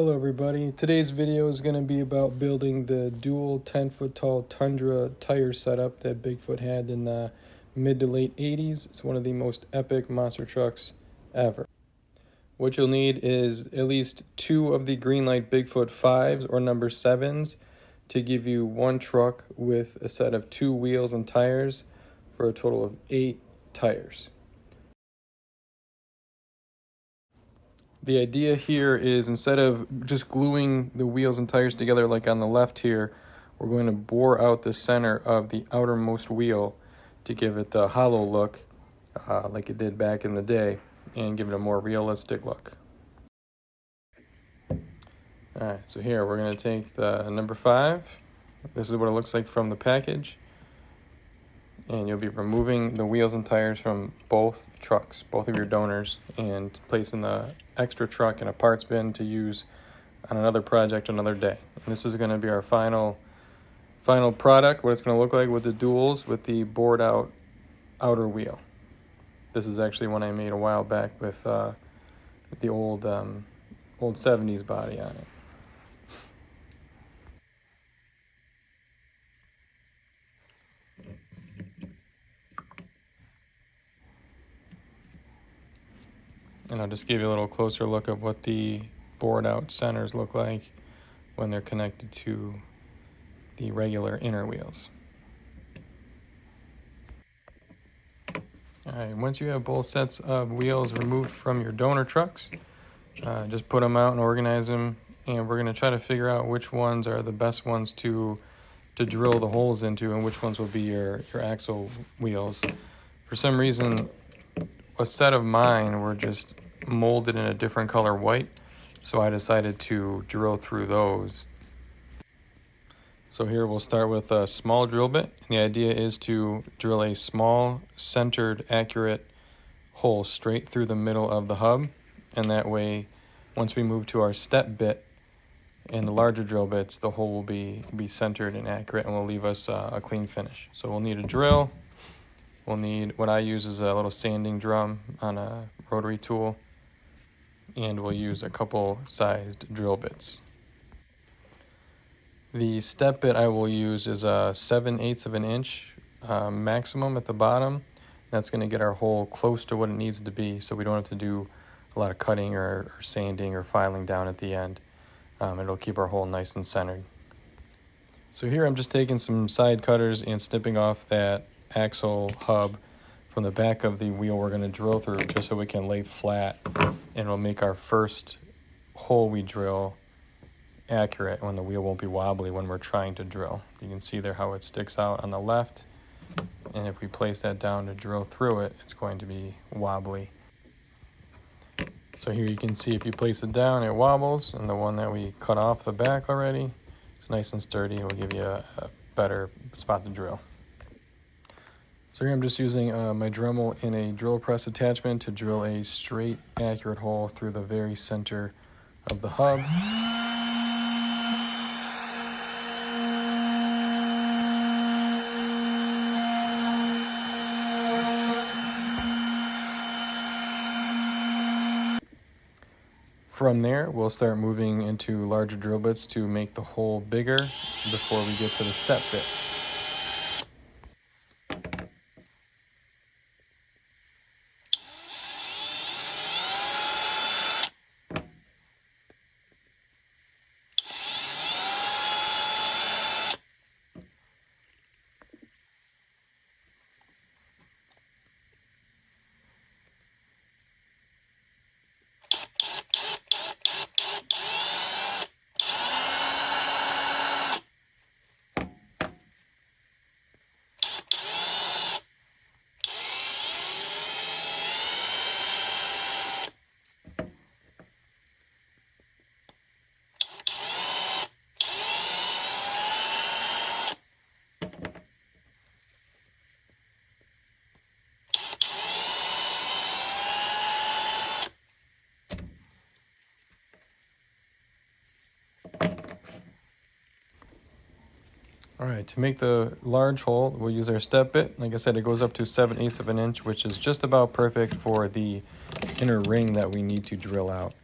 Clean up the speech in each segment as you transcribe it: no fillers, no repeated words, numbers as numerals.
Hello everybody, today's video is going to be about building the dual 10-foot tall Tundra tire setup that Bigfoot had in the mid to late 80s. It's one of the most epic monster trucks ever. What you'll need is at least 2 of the Greenlight Bigfoot 5s or number 7s to give you one truck with a set of 2 wheels and tires for a total of 8 tires. The idea here is instead of just gluing the wheels and tires together like on the left here, we're going to bore out the center of the outermost wheel to give it the hollow look like it did back in the day and give it a more realistic look. Alright, so here we're going to take the number 5. This is what it looks like from the package. And you'll be removing the wheels and tires from both trucks, both of your donors, and placing the extra truck in a parts bin to use on another project another day. And this is going to be our final product, what it's going to look like with the duals with the bored out outer wheel. This is actually one I made a while back with the old 70s body on it. And I'll just give you a little closer look of what the bored out centers look like when they're connected to the regular inner wheels. Alright, once you have both sets of wheels removed from your donor trucks, just put them out and organize them, and we're going to try to figure out which ones are the best ones to drill the holes into and which ones will be your axle wheels. For some reason, a set of mine were just molded in a different color white, so I decided to drill through those. So here we'll start with a small drill bit. The idea is to drill a small, centered, accurate hole straight through the middle of the hub, and that way, once we move to our step bit and the larger drill bits, the hole will be centered and accurate and will leave us a clean finish. So we'll need a drill. We'll need, what I use is a little sanding drum on a rotary tool, and we'll use a couple sized drill bits. The step bit I will use is a 7/8 of an inch maximum at the bottom. That's going to get our hole close to what it needs to be, so we don't have to do a lot of cutting or sanding or filing down at the end. It'll keep our hole nice and centered. So here I'm just taking some side cutters and snipping off that axle hub from the back of the wheel we're going to drill through, just so we can lay flat, and it'll make our first hole we drill accurate when the wheel won't be wobbly when we're trying to drill. You can see there how it sticks out on the left, and if we place that down to drill through it, it's going to be wobbly. So here you can see if you place it down, it wobbles, and the one that we cut off the back already, it's nice and sturdy and will give you a better spot to drill. So here I'm just using my Dremel in a drill press attachment to drill a straight, accurate hole through the very center of the hub. From there, we'll start moving into larger drill bits to make the hole bigger before we get to the step bit. All right, to make the large hole, we'll use our step bit. Like I said, it goes up to 7/8 of an inch, which is just about perfect for the inner ring that we need to drill out.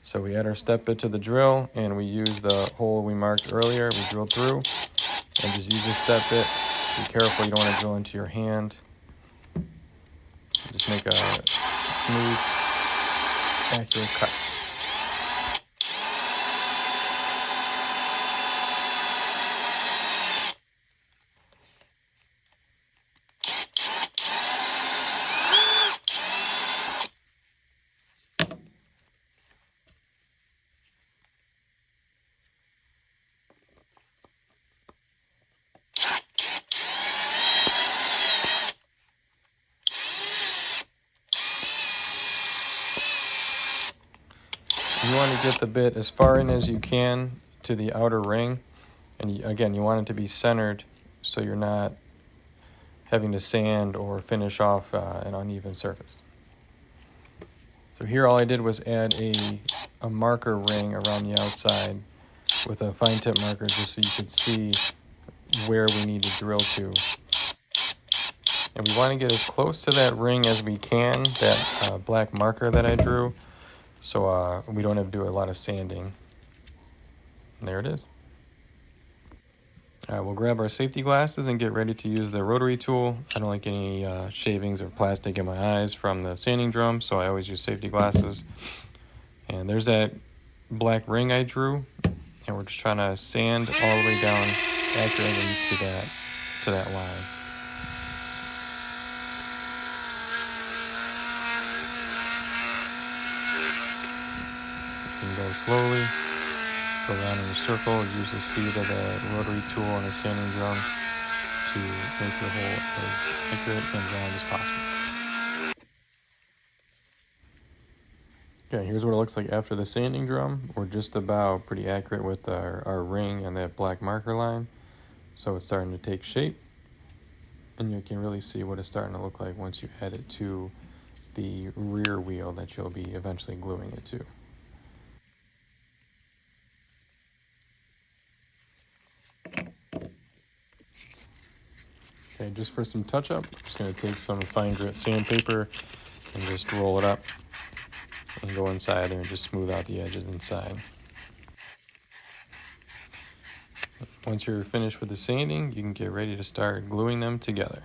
So we add our step bit to the drill, and we use the hole we marked earlier. We drill through, and just use the step bit. Be careful, you don't want to drill into your hand. Just make a smooth, accurate cut. You want to get the bit as far in as you can to the outer ring, and again, you want it to be centered so you're not having to sand or finish off an uneven surface. So here all I did was add a marker ring around the outside with a fine tip marker just so you could see where we need to drill to. And we want to get as close to that ring as we can, that black marker that I drew, so we don't have to do a lot of sanding. And there it is. We'll grab our safety glasses and get ready to use the rotary tool. I don't like any shavings or plastic in my eyes from the sanding drum, so I always use safety glasses. And there's that black ring I drew, and we're just trying to sand all the way down accurately to that line. You can go slowly. Go around in a circle, use the speed of the rotary tool on the sanding drum to make the hole as accurate and round as possible. Okay, here's what it looks like after the sanding drum. We're just about pretty accurate with our ring and that black marker line. So it's starting to take shape, and you can really see what it's starting to look like once you add it to the rear wheel that you'll be eventually gluing it to. Okay, just for some touch-up, I'm just going to take some fine grit sandpaper and just roll it up and go inside there and just smooth out the edges inside. Once you're finished with the sanding, you can get ready to start gluing them together.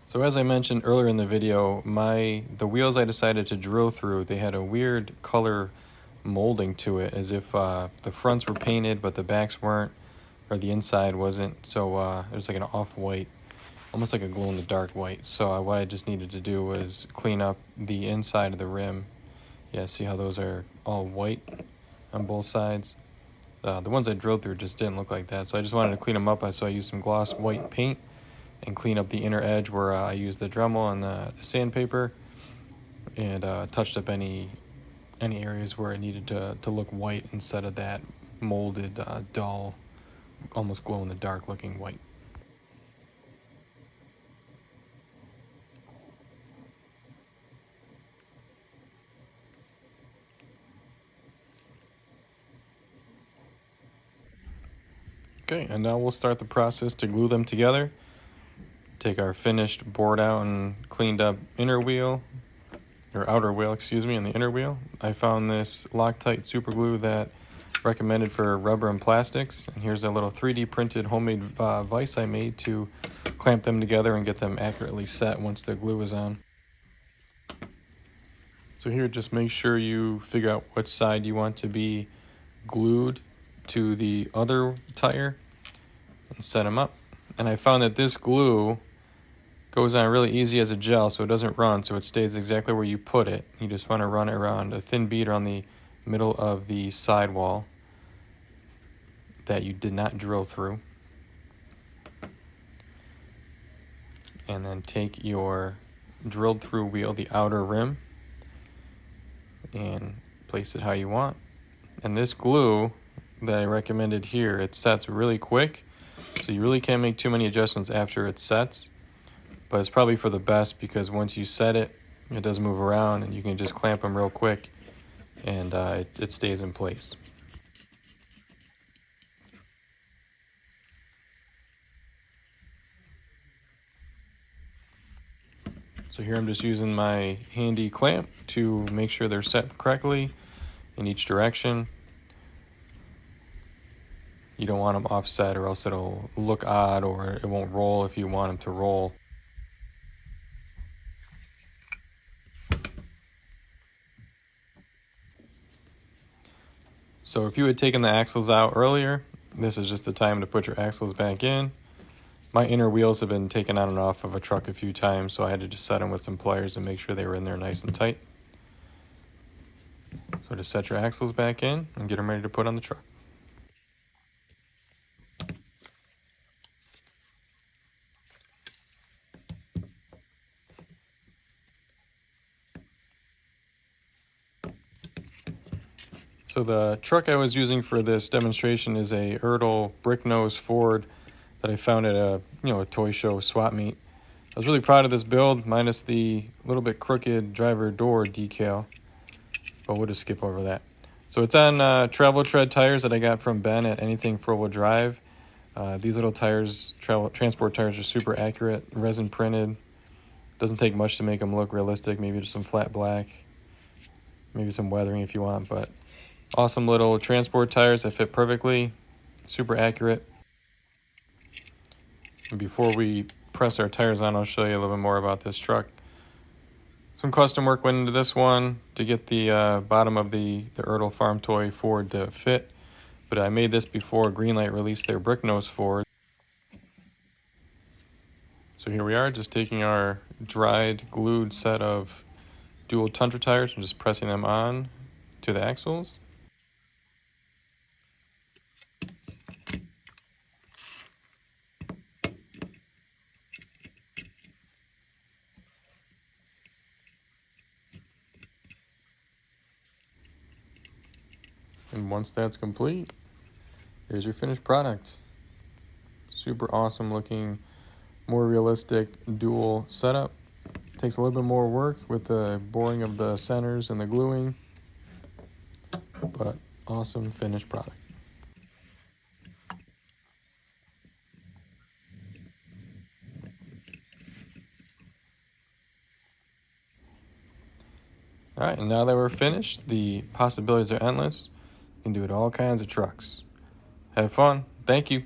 So as I mentioned earlier in the video, the wheels I decided to drill through, they had a weird color molding to it, as if the fronts were painted but the backs weren't, or the inside wasn't. So it was like an off-white, almost like a glow-in-the-dark white. So what I just needed to do was clean up the inside of the rim. Yeah, see how those are all white on both sides? The ones I drilled through just didn't look like that. So I just wanted to clean them up, so I used some gloss white paint and clean up the inner edge where I used the Dremel and the sandpaper, and touched up any areas where it needed to look white instead of that molded, dull, almost glow-in-the-dark looking white. Okay, and now we'll start the process to glue them together. Take our finished bored out and cleaned up inner wheel, or outer wheel, excuse me, and the inner wheel. I found this Loctite super glue that recommended for rubber and plastics. And here's a little 3D printed homemade vise I made to clamp them together and get them accurately set once the glue is on. So here, just make sure you figure out which side you want to be glued to the other tire and set them up. And I found that this glue goes on really easy as a gel, so it doesn't run, so it stays exactly where you put it. You just want to run it around a thin bead around the middle of the sidewall that you did not drill through. And then take your drilled through wheel, the outer rim, and place it how you want. And this glue that I recommended here, it sets really quick, so you really can't make too many adjustments after it sets. But it's probably for the best, because once you set it, it doesn't move around, and you can just clamp them real quick, and it stays in place. So here I'm just using my handy clamp to make sure they're set correctly in each direction. You don't want them offset or else it'll look odd or it won't roll if you want them to roll. So if you had taken the axles out earlier, this is just the time to put your axles back in. My inner wheels have been taken on and off of a truck a few times, so I had to just set them with some pliers and make sure they were in there nice and tight. So just set your axles back in and get them ready to put on the truck. So the truck I was using for this demonstration is a Ertl brick nose Ford that I found at a toy show swap meet. I was really proud of this build, minus the little bit crooked driver door decal, but we'll just skip over that. So it's on travel tread tires that I got from Ben at Anything 4-Wheel Drive. These little tires, transport tires, are super accurate, resin printed. Doesn't take much to make them look realistic. Maybe just some flat black, maybe some weathering if you want, but awesome little transport tires that fit perfectly, super accurate. And before we press our tires on, I'll show you a little bit more about this truck. Some custom work went into this one to get the bottom of the Ertl Farm Toy Ford to fit, but I made this before Greenlight released their brick nose Ford. So here we are, just taking our dried, glued set of dual Tundra tires and just pressing them on to the axles. And once that's complete, here's your finished product. Super awesome looking, more realistic dual setup. Takes a little bit more work with the boring of the centers and the gluing, but awesome finished product. All right, and now that we're finished, the possibilities are endless. You can do it all kinds of trucks. Have fun. Thank you.